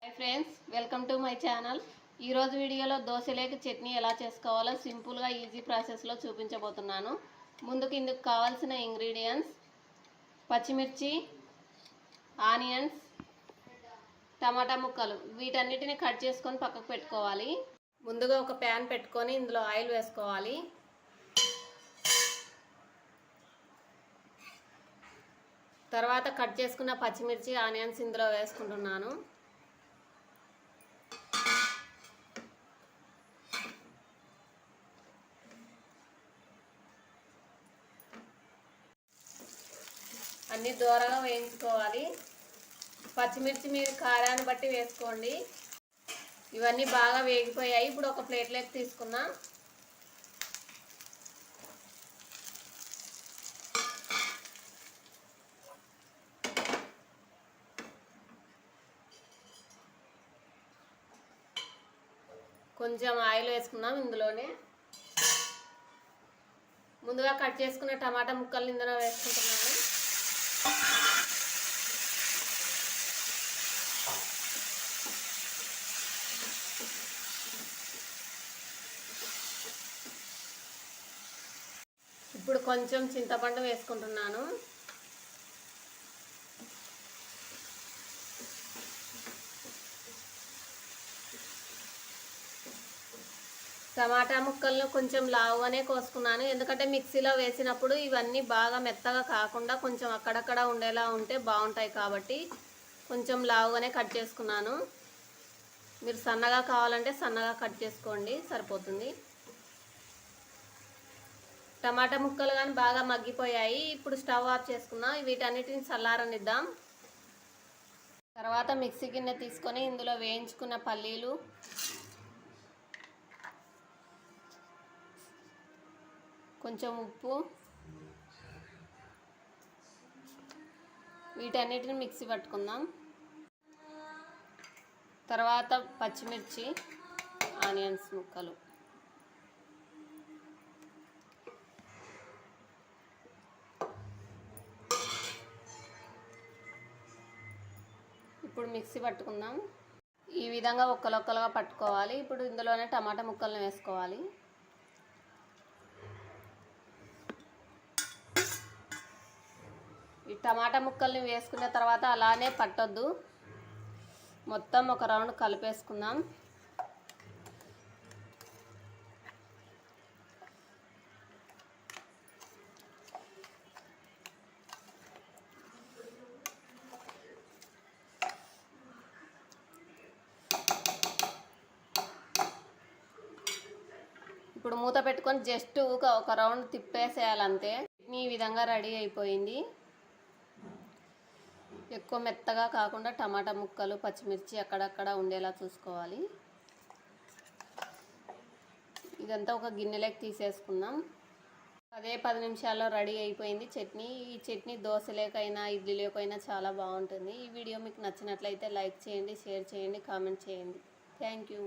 Hi friends, welcome to my channel. ఈరోజు వీడియోలో దోశలేకి చట్నీ ఎలా చేసుకోవాలో సింపుల్గా ఈజీ ప్రాసెస్లో చూపించబోతున్నాను. ముందుకు ఇందుకు కావాల్సిన ఇంగ్రీడియంట్స్: పచ్చిమిర్చి, ఆనియన్స్, టమాటా ముక్కలు. వీటన్నిటిని కట్ చేసుకొని పక్కకు పెట్టుకోవాలి. ముందుగా ఒక ప్యాన్ పెట్టుకొని ఇందులో ఆయిల్ వేసుకోవాలి. తర్వాత కట్ చేసుకున్న పచ్చిమిర్చి, ఆనియన్స్ ఇందులో వేసుకుంటున్నాను. అన్నీ దూరగా వేయించుకోవాలి. పచ్చిమిర్చి మీరు కారాన్ని బట్టి వేసుకోండి. ఇవన్నీ బాగా వేగిపోయాయి. ఇప్పుడు ఒక ప్లేట్లోకి తీసుకున్నా. కొంచెం ఆయిల్ వేసుకున్నాం. ఇందులోనే ముందుగా కట్ చేసుకున్న టమాటా ముక్కల్ని ఇందులో వేసుకుంటున్నాను. ఇప్పుడు కొంచెం చింతపండు వేసుకుంటున్నాను. టమాటా ముక్కలను కొంచెం లావుగానే కోసుకున్నాను, ఎందుకంటే మిక్సీలో వేసినప్పుడు ఇవన్నీ బాగా మెత్తగా కాకుండా కొంచెం అక్కడక్కడ ఉండేలా ఉంటే బాగుంటాయి కాబట్టి కొంచెం లావుగానే కట్ చేసుకున్నాను. మీరు సన్నగా కావాలంటే సన్నగా కట్ చేసుకోండి, సరిపోతుంది. టమాటా ముక్కలు కానీ బాగా మగ్గిపోయాయి. ఇప్పుడు స్టవ్ ఆఫ్ చేసుకున్నాం. వీటన్నిటిని చల్లారనిద్దాం. తర్వాత మిక్సీ గిన్నె తీసుకొని ఇందులో వేయించుకున్న పల్లీలు, కొంచెం ఉప్పు, వీటన్నిటిని మిక్సీ పట్టుకుందాం. తర్వాత పచ్చిమిర్చి, ఆనియన్స్ ముక్కలు, ఇప్పుడు మిక్సీ పట్టుకుందాం. ఈ విధంగా ఒక్కలొక్కలుగా పట్టుకోవాలి. ఇప్పుడు ఇందులోనే టమాటా ముక్కలను వేసుకోవాలి. ఈ టమాటా ముక్కల్ని వేసుకున్న తర్వాత అలానే పట్టొద్దు, మొత్తం ఒక రౌండ్ కలిపేసుకుందాం. ఇప్పుడు మూత పెట్టుకొని జస్ట్ ఒక రౌండ్ తిప్పేసేయాలంతే. చట్నీ ఈ విధంగా రెడీ అయిపోయింది. ఎక్కువ మెత్తగా కాకుండా టమాటా ముక్కలు, పచ్చిమిర్చి అక్కడక్కడ ఉండేలా చూసుకోవాలి. ఇదంతా ఒక గిన్నెలోకి తీసేసుకుందాం. 10 నిమిషాల్లో రెడీ అయిపోయింది చట్నీ. ఈ చట్నీ దోశలేకైనా ఇడ్లీలోకైనా చాలా బాగుంటుంది. ఈ వీడియో మీకు నచ్చినట్లయితే లైక్ చేయండి, షేర్ చేయండి, కామెంట్ చేయండి. Thank you.